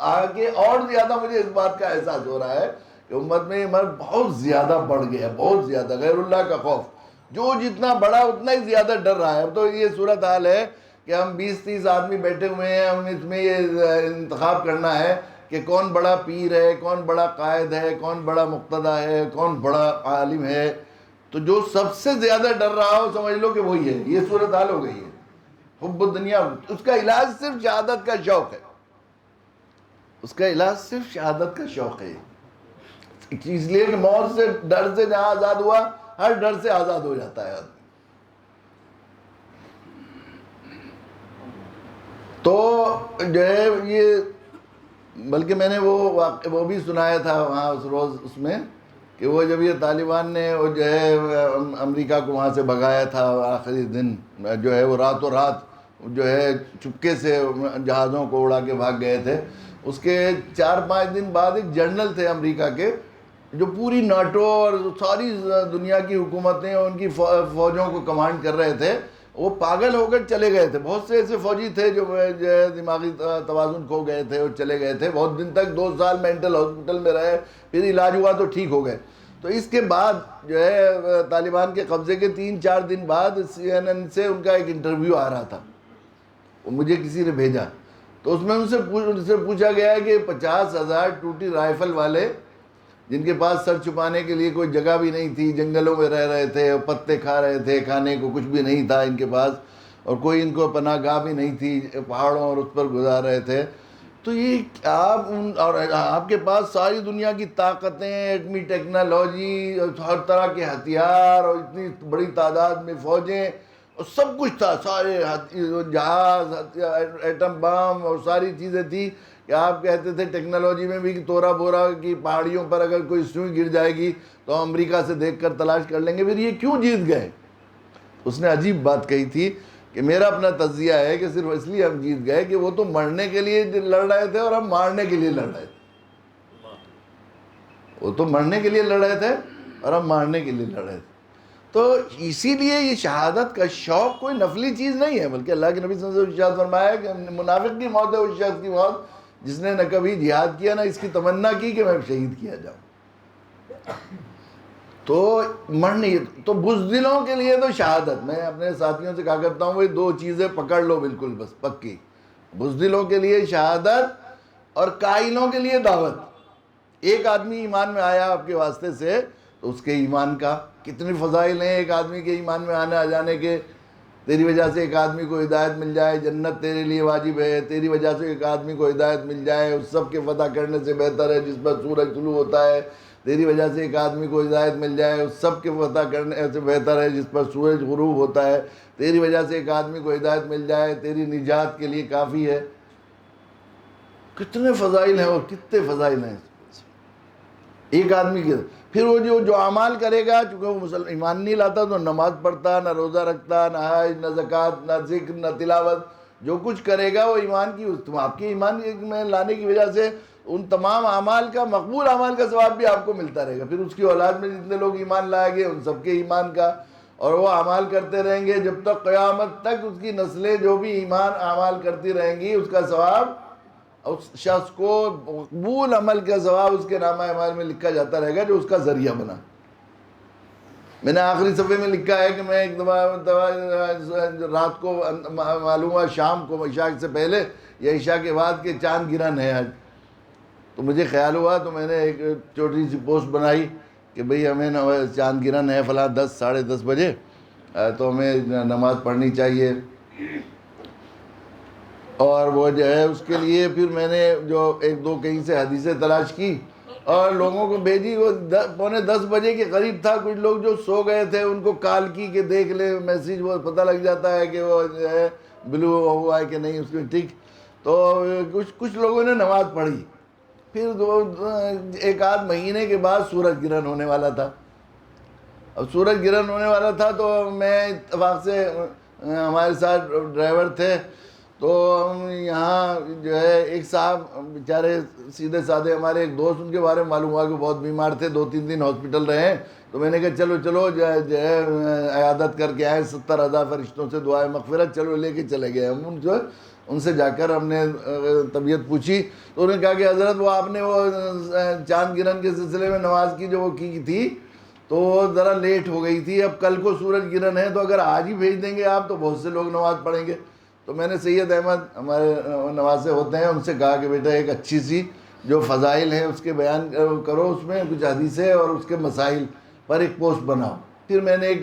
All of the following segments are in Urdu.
آگے اور زیادہ مجھے اس بات کا احساس ہو رہا ہے کہ امت میں یہ مرض بہت زیادہ بڑھ گیا ہے، بہت زیادہ، غیر اللہ کا خوف جو جتنا بڑا اتنا ہی زیادہ ڈر رہا ہے۔ اب تو یہ صورتحال ہے کہ ہم 20-30 آدمی بیٹھے ہوئے ہیں، ہم اس میں یہ انتخاب کرنا ہے کہ کون بڑا پیر ہے، کون بڑا قائد ہے، کون بڑا مقتدی ہے، کون بڑا عالم ہے۔ تو جو سب سے زیادہ ڈر رہا ہو سمجھ لو کہ وہی ہے۔ یہ صورتحال ہو گئی ہے۔ حب الدنیا، اس کا علاج صرف شہادت کا شوق ہے، اس کا علاج صرف شہادت کا شوق ہے۔ اس لیے کہ موت سے، ڈر سے جہاں آزاد ہوا، ہر ڈر سے آزاد ہو جاتا ہے آدمی۔ تو جو ہے یہ، بلکہ میں نے وہ بھی سنایا تھا وہاں اس روز اس میں، کہ وہ جب یہ طالبان نے وہ جو ہے امریکہ کو وہاں سے بھگایا تھا آخری دن، جو ہے وہ راتوں رات جو ہے چپکے سے جہازوں کو اڑا کے بھاگ گئے تھے، اس کے 4-5 دن بعد ایک جنرل تھے امریکہ کے جو پوری ناٹو اور ساری دنیا کی حکومتیں ان کی فوجوں کو کمانڈ کر رہے تھے، وہ پاگل ہو کر چلے گئے تھے۔ بہت سے ایسے فوجی تھے جو دماغی توازن کھو گئے تھے اور چلے گئے تھے، بہت دن تک 2 سال مینٹل ہاسپٹل میں رہے، پھر علاج ہوا تو ٹھیک ہو گئے۔ تو اس کے بعد جو ہے طالبان کے قبضے کے 3-4 دن بعد CNN سے ان کا ایک انٹرویو آ رہا تھا، وہ مجھے کسی نے بھیجا، تو اس میں ان سے پوچھا گیا ہے کہ 50,000 ٹوٹی رائفل والے جن کے پاس سر چھپانے کے لیے کوئی جگہ بھی نہیں تھی، جنگلوں میں رہ رہے تھے، پتے کھا رہے تھے، کھانے کو کچھ بھی نہیں تھا ان کے پاس، اور کوئی ان کو پناہ گاہ بھی نہیں تھی، پہاڑوں اور اس پر گزار رہے تھے، تو یہ اور آپ کے پاس ساری دنیا کی طاقتیں، ایٹمی ٹیکنالوجی، ہر طرح کے ہتھیار، اور اتنی بڑی تعداد میں فوجیں، اور سب کچھ تھا، سارے جہاز، ایٹم بم اور ساری چیزیں تھی کہ آپ کہتے تھے ٹیکنالوجی میں بھی کہ تورا بورا کی پہاڑیوں پر اگر کوئی سوئی گر جائے گی تو ہم امریکہ سے دیکھ کر تلاش کر لیں گے، پھر یہ کیوں جیت گئے؟ اس نے عجیب بات کہی تھی کہ میرا اپنا تجزیہ ہے کہ صرف اس لیے ہم جیت گئے کہ وہ تو مرنے کے لیے لڑ رہے تھے اور ہم مارنے کے لیے لڑ رہے تھے۔ وہ تو مرنے کے لیے لڑ رہے تھے اور ہم مارنے کے لیے لڑ رہے تھے۔ تو اسی لیے یہ شہادت کا شوق کوئی نفلی چیز نہیں ہے، بلکہ اللہ کے نبی صلی اللہ علیہ وسلم نے فرمایا کہ منافق کی موت ہے اس شخص کی موت جس نے نہ کبھی جہاد کیا، نہ اس کی تمنا کی کہ میں شہید کیا جاؤں۔ تو مرنے، تو بزدلوں کے لیے تو شہادت، میں اپنے ساتھیوں سے کہا کرتا ہوں وہ 2 چیزیں پکڑ لو بالکل بس پکی، بزدلوں کے لیے شہادت اور قائلوں کے لیے دعوت۔ ایک آدمی ایمان میں آیا آپ کے واسطے سے تو اس کے ایمان کا کتنے فضائل ہیں، ایک آدمی کے ایمان میں آنے آ جانے کے، تیری وجہ سے ایک آدمی کو ہدایت مل جائے، جنت تیرے لیے واجب ہے، تیری وجہ سے ایک آدمی کو ہدایت مل جائے اس سب کے فتح کرنے سے بہتر ہے جس پر سورج طلوع ہوتا ہے، تیری وجہ سے ایک آدمی کو ہدایت مل جائے اس سب کے فتح کرنے سے بہتر ہے جس پر سورج غروب ہوتا ہے، تیری وجہ سے ایک آدمی کو ہدایت مل جائے تیری نجات کے لیے کافی ہے۔ کتنے فضائل ہیں اور کتنے فضائل ہیں ایک آدمی کے۔ پھر وہ جو اعمال کرے گا، چونکہ وہ ایمان نہیں لاتا تو نماز پڑھتا، نہ روزہ رکھتا، نہ حج، نہ زکوٰۃ، نہ ذکر، نہ تلاوت، جو کچھ کرے گا وہ ایمان کی، آپ کے ایمان میں لانے کی وجہ سے ان تمام اعمال کا، مقبول اعمال کا ثواب بھی آپ کو ملتا رہے گا۔ پھر اس کی اولاد میں جتنے لوگ ایمان لائے گے ان سب کے ایمان کا، اور وہ اعمال کرتے رہیں گے جب تک قیامت تک اس کی نسلیں جو بھی ایمان اعمال کرتی رہیں گی، اس کا ثواب اس شخص کو مقبول عمل کا ثواب اس کے نامہ اعمال میں لکھا جاتا رہے گا جو اس کا ذریعہ بنا۔ میں نے آخری صفحے میں لکھا ہے کہ میں ایک دفعہ رات کو معلوم ہوا شام کو عشاء سے پہلے یا عشاء کے بعد کے چاند گرہن ہے آج، تو مجھے خیال ہوا تو میں نے ایک چھوٹی سی پوسٹ بنائی کہ بھئی ہمیں چاند گرہن ہے فلاں 10 ساڑھے 10 بجے، تو ہمیں نماز پڑھنی چاہیے۔ اور وہ جو ہے اس کے لیے پھر میں نے جو 1-2 کہیں سے حدیثیں تلاش کی اور لوگوں کو بھیجی۔ وہ 9:45 بجے کے قریب تھا، کچھ لوگ جو سو گئے تھے ان کو کال کی کہ دیکھ لے میسیج، وہ پتہ لگ جاتا ہے کہ وہ جو ہے بلو ہوا ہے کہ نہیں اس میں، ٹھیک۔ تو کچھ لوگوں نے نماز پڑھی۔ پھر 1-8 مہینے کے بعد سورج گرہن ہونے والا تھا۔ اب سورج گرہن ہونے والا تھا تو میں اتفاق سے، ہمارے ساتھ ڈرائیور تھے، تو ہم یہاں جو ہے ایک صاحب بیچارے سیدھے سادھے ہمارے ایک دوست، ان کے بارے میں معلوم ہوا کہ بہت بیمار تھے، 2-3 دن ہاسپٹل رہے ہیں، تو میں نے کہا چلو جو ہے عیادت کر کے آئے، 70,000 فرشتوں سے دعائے مغفرت، چلو لے کے چلے گئے ہم ان سے، ان سے جا کر ہم نے طبیعت پوچھی تو انہوں نے کہا کہ حضرت وہ آپ نے وہ چاند گرہن کے سلسلے میں نماز کی جو وہ کی تھی تو وہ ذرا لیٹ ہو گئی تھی، اب کل کو سورج گرہن ہے تو اگر آج ہی بھیج دیں گے آپ تو بہت سے لوگ نماز پڑھیں گے۔ تو میں نے سید احمد ہمارے نواسے ہوتے ہیں ان سے کہا کہ بیٹا ایک اچھی سی جو فضائل ہیں اس کے بیان کرو، اس میں کچھ حدیثیں اور اس کے مسائل پر ایک پوسٹ بناؤ۔ پھر میں نے ایک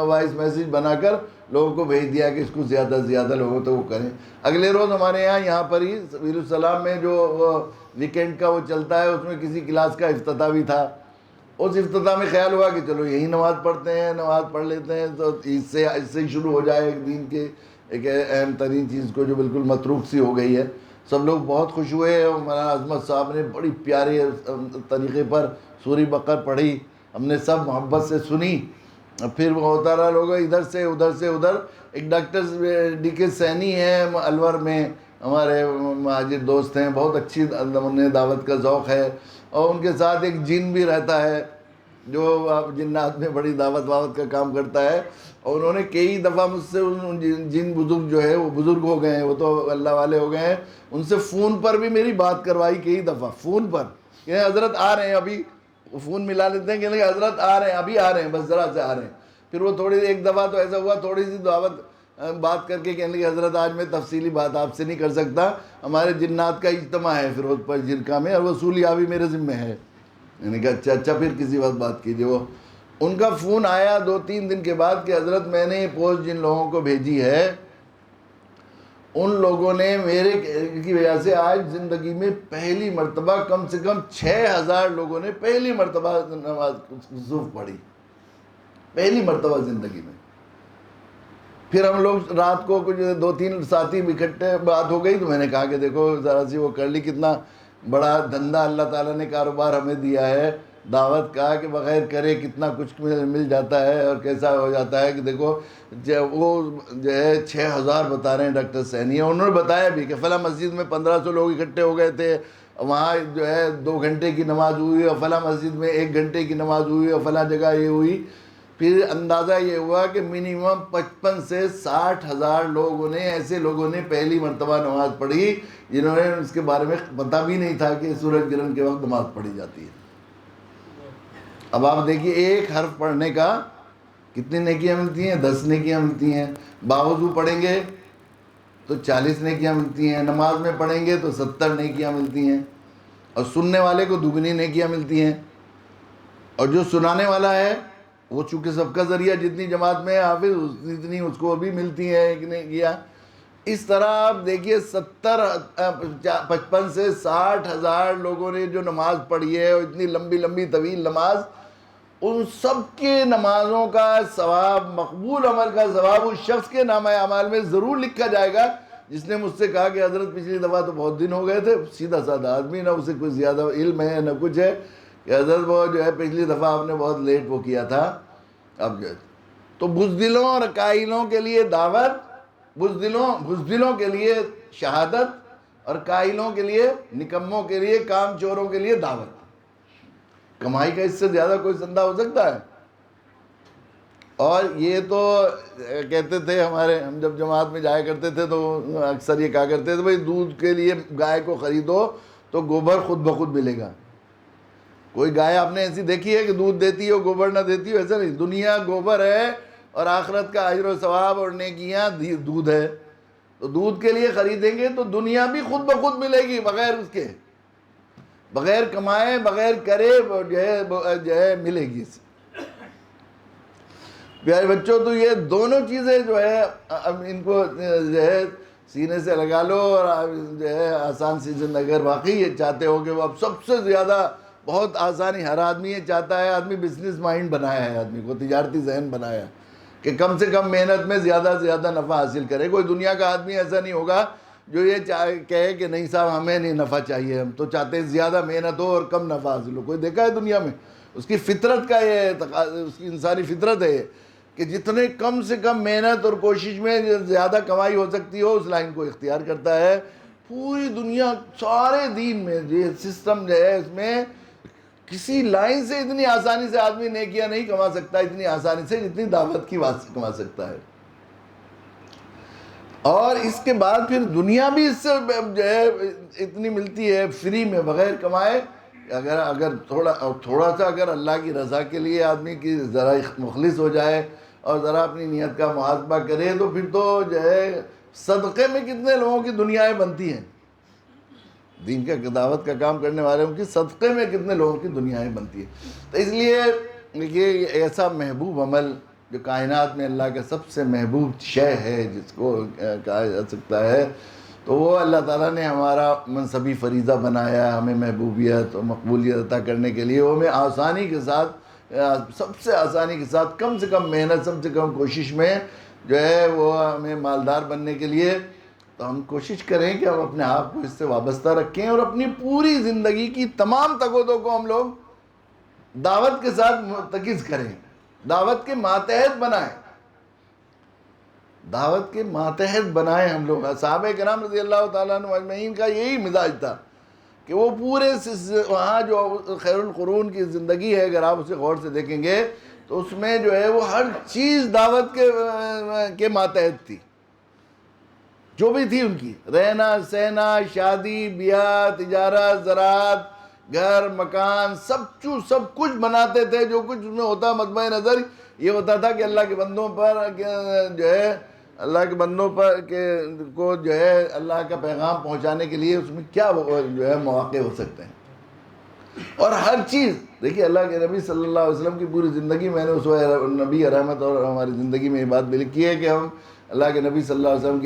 وائس میسیج بنا کر لوگوں کو بھیج دیا کہ اس کو زیادہ سے زیادہ لوگوں تک وہ کریں۔ اگلے روز ہمارے یہاں پر ہی سبیل السلام میں جو ویکینڈ کا وہ چلتا ہے اس میں کسی کلاس کا افتتاح بھی تھا۔ اس افتتاح میں خیال ہوا کہ چلو یہی نماز پڑھتے ہیں، نماز پڑھ لیتے ہیں، تو اس سے ہی شروع ہو جائے ایک دین کے ایک اہم ترین چیز کو جو بالکل متروک سی ہو گئی ہے۔ سب لوگ بہت خوش ہوئے اور مولانا عظمت صاحب نے بڑی پیارے طریقے پر سورہ بقرہ پڑھی، ہم نے سب محبت سے سنی۔ پھر وہ ہوتا رہا، لوگ ادھر سے ادھر۔ ایک ڈاکٹر ڈی کے سینی ہیں الور میں، ہمارے مہاجر دوست ہیں، بہت اچھی انہیں دعوت کا ذوق ہے، اور ان کے ساتھ ایک جن بھی رہتا ہے جو جنات میں بڑی دعوت کا کام کرتا ہے، اور انہوں نے کئی دفعہ مجھ سے جن بزرگ جو ہے وہ بزرگ ہو گئے ہیں، وہ تو اللہ والے ہو گئے ہیں، ان سے فون پر بھی میری بات کروائی کئی دفعہ، فون پر کہ حضرت آ رہے ہیں ابھی، فون ملا لیتے ہیں کہ حضرت آ رہے ہیں ابھی آ رہے ہیں، بس ذرا سے آ رہے ہیں۔ پھر وہ تھوڑی ایک دفعہ تو ایسا ہوا تھوڑی سی دعوت بات کر کے کہنے لگے حضرت آج میں تفصیلی بات آپ سے نہیں کر سکتا، ہمارے جنات کا اجتماع ہے فیروز پور جرکا میں اور وصولیابی بھی میرے ذمہ ہے۔ میں نے کہا اچھا پھر کسی وقت بات کیجیے۔ وہ ان کا فون آیا 2-3 دن کے بعد کہ حضرت میں نے یہ پوسٹ جن لوگوں کو بھیجی ہے ان لوگوں نے میرے کی وجہ سے آج زندگی میں پہلی مرتبہ کم سے کم 6000 لوگوں نے پہلی مرتبہ نماز کسوف پڑھی، پہلی مرتبہ زندگی میں۔ پھر ہم لوگ رات کو کچھ 2-3 ساتھی اکٹھے بات ہو گئی تو میں نے کہا کہ دیکھو ذرا سی وہ کر لی، کتنا بڑا دھندا اللہ تعالیٰ نے کاروبار ہمیں دیا ہے دعوت کا کہ بغیر کرے کتنا کچھ مل جاتا ہے، اور کیسا ہو جاتا ہے کہ دیکھو وہ جو ہے 6000 بتا رہے ہیں ڈاکٹر سینی، انہوں نے بتایا بھی کہ فلاں مسجد میں 1500 لوگ اکٹھے ہو گئے تھے، وہاں جو ہے 2 گھنٹے کی نماز ہوئی، اور فلاں مسجد میں 1 گھنٹے کی نماز ہوئی، اور فلاں جگہ یہ ہوئی۔ پھر اندازہ یہ ہوا کہ منیمم 55 سے 60 ہزار لوگوں نے ایسے لوگوں نے پہلی مرتبہ نماز پڑھی جنہوں نے اس کے بارے میں پتہ بھی نہیں تھا کہ سورج گرہن کے وقت نماز پڑھی جاتی ہے۔ اب آپ دیکھیے ایک حرف پڑھنے کا کتنی نیکیاں ملتی ہیں، 10 نیکیاں ملتی ہیں۔ باوضو پڑھیں گے تو 40 نیکیاں ملتی ہیں، نماز میں پڑھیں گے تو 70 نیکیاں ملتی ہیں، اور سننے والے کو دگنی نیکیاں ملتی ہیں، اور جو سنانے والا ہے وہ چونکہ سب کا ذریعہ جتنی جماعت میں حافظ اتنی اس کو بھی ملتی ہیں ایک نیکیاں۔ اس طرح آپ دیکھیے 55 سے 60 ہزار لوگوں نے جو نماز پڑھی ہے، اور اتنی لمبی لمبی طویل نماز، ان سب کے نمازوں کا ثواب، مقبول عمل کا ثواب اس شخص کے نامہ اعمال میں ضرور لکھا جائے گا جس نے مجھ سے کہا کہ حضرت پچھلی دفعہ تو بہت دن ہو گئے تھے، سیدھا سادہ آدمی، نہ اسے کوئی زیادہ علم ہے نہ کچھ ہے، کہ حضرت وہ جو ہے پچھلی دفعہ آپ نے بہت لیٹ وہ کیا تھا۔ اب جو ہے تو بزدلوں اور قائلوں کے لیے دعوت، بزدلوں کے لیے شہادت، اور قائلوں کے لیے، نکموں کے لیے، کام چوروں کے لیے دعوت۔ کمائی کا اس سے زیادہ کوئی دھندا ہو سکتا ہے؟ اور یہ تو کہتے تھے ہمارے، ہم جب جماعت میں جایا کرتے تھے تو اکثر یہ کہا کرتے تھے بھائی دودھ کے لیے گائے کو خریدو تو گوبر خود بخود ملے گا۔ کوئی گائے آپ نے ایسی دیکھی ہے کہ دودھ دیتی ہو گوبر نہ دیتی ہو؟ ایسا نہیں، دنیا گوبر ہے اور آخرت کا اجر و ثواب اور نیکیاں دودھ ہے، تو دودھ کے لیے خریدیں گے تو دنیا بھی خود بخود ملے گی، بغیر اس کے، بغیر کمائے بغیر کرے جو ہے ملے گی۔ پیارے بچوں تو یہ دونوں چیزیں جو ہے اب ان کو جو ہے سینے سے لگا لو، اور جو ہے آسان سی زندگی، اگر واقعی یہ چاہتے ہو کہ وہ اب سب سے زیادہ بہت آسانی، ہر آدمی یہ چاہتا ہے، آدمی بزنس مائنڈ بنایا ہے، آدمی کو تجارتی ذہن بنایا ہے کہ کم سے کم محنت میں زیادہ سے زیادہ نفع حاصل کرے۔ کوئی دنیا کا آدمی ایسا نہیں ہوگا جو یہ کہے کہ نہیں صاحب ہمیں نہیں نفع چاہیے، ہم تو چاہتے ہیں زیادہ محنت ہو اور کم نفع حاصل ہو۔ کوئی دیکھا ہے دنیا میں؟ اس کی فطرت کا یہ، اس کی انسانی فطرت ہے کہ جتنے کم سے کم محنت اور کوشش میں زیادہ کمائی ہو سکتی ہو اس لائن کو اختیار کرتا ہے۔ پوری دنیا سارے دین میں یہ سسٹم جو ہے، اس میں کسی لائن سے اتنی آسانی سے آدمی نیکیاں نہیں کما سکتا اتنی آسانی سے جتنی دعوت کی واسطے کما سکتا ہے۔ اور اس کے بعد پھر دنیا بھی اس سے جو ہے اتنی ملتی ہے فری میں بغیر کمائے. اگر تھوڑا سا اگر اللہ کی رضا کے لیے آدمی کی ذرا مخلص ہو جائے اور ذرا اپنی نیت کا محاسبہ کرے تو پھر تو جو ہے صدقے میں کتنے لوگوں کی دنیایں بنتی ہیں. دین کا دعوت کا کام کرنے والوں کی صدقے میں کتنے لوگوں کی دنیایں بنتی ہیں. تو اس لیے یہ ایسا محبوب عمل جو کائنات میں اللہ کا سب سے محبوب شے ہے جس کو کہا جا سکتا ہے، تو وہ اللہ تعالیٰ نے ہمارا منصبی فریضہ بنایا ہے ہمیں محبوبیت اور مقبولیت عطا کرنے کے لیے. وہ ہمیں آسانی کے ساتھ، سب سے آسانی کے ساتھ، کم سے کم محنت، سب سے کم کوشش میں جو ہے وہ ہمیں مالدار بننے کے لیے. تو ہم کوشش کریں کہ ہم اپنے آپ کو اس سے وابستہ رکھیں اور اپنی پوری زندگی کی تمام تقاضوں کو ہم لوگ دعوت کے ساتھ مرتکز کریں، دعوت کے ماتحت بنائیں، دعوت کے ماتحت بنائیں ہم لوگ. صحابہ کرام رضی اللہ تعالیٰ عنہ اجمعین کا یہی مزاج تھا کہ وہ پورے وہاں جو خیر القرون کی زندگی ہے، اگر آپ اسے غور سے دیکھیں گے تو اس میں جو ہے وہ ہر چیز دعوت کے ماتحت تھی. جو بھی تھی ان کی رہنا سہنا، شادی بیاہ، تجارت، زراعت، گھر مکان، سب کچھ بناتے تھے. جو کچھ اس میں ہوتا مطمع نظر یہ ہوتا تھا کہ اللہ کے بندوں پر جو ہے کو جو ہے اللہ کا پیغام پہنچانے کے لیے اس میں کیا جو ہے مواقع ہو سکتے ہیں. اور ہر چیز دیکھیے اللہ کے نبی صلی اللہ علیہ وسلم کی پوری زندگی، میں نے اس نبی رحمت اور ہماری زندگی میں یہ بات بھی لکھی ہے کہ ہم اللہ کے نبی صلی اللہ علیہ وسلم کی